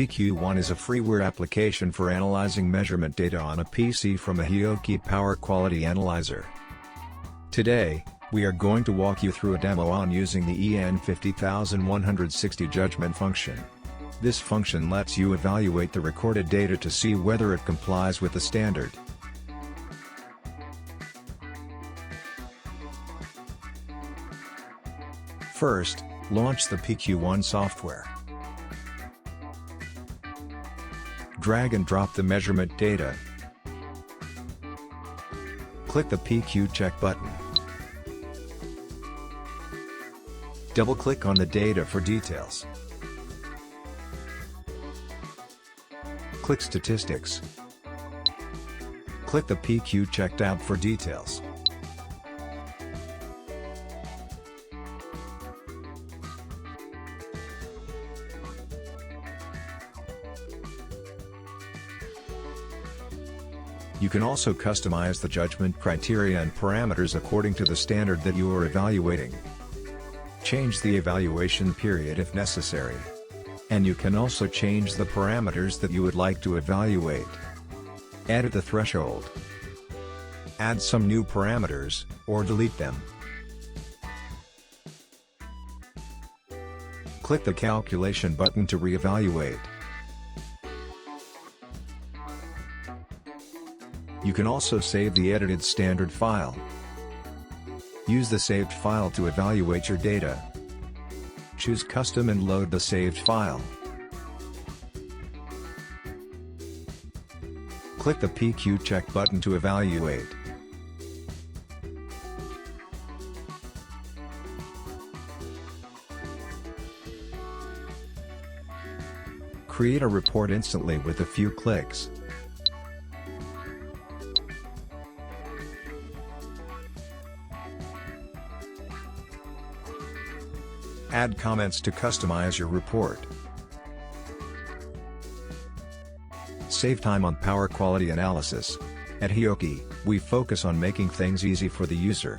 PQ-ONE is a freeware application for analyzing measurement data on a PC from a Hioki Power Quality Analyzer. Today, we are going to walk you through a demo on using the EN50160 Judgment function. This function lets you evaluate the recorded data to see whether it complies with the standard. First, launch the PQ-ONE software. Drag and drop the measurement data. Click the PQ check button. Double-click on the data for details. Click Statistics. Click the PQ check tab for details. You can also customize the judgment criteria and parameters according to the standard that you are evaluating. Change the evaluation period if necessary. And you can also change the parameters that you would like to evaluate. Edit the threshold. Add some new parameters, or delete them. Click the calculation button to reevaluate. You can also save the edited standard file. Use the saved file to evaluate your data. Choose Custom and load the saved file. Click the PQ check button to evaluate. Create a report instantly with a few clicks. Add comments to customize your report. Save time on power quality analysis. At Hioki, we focus on making things easy for the user.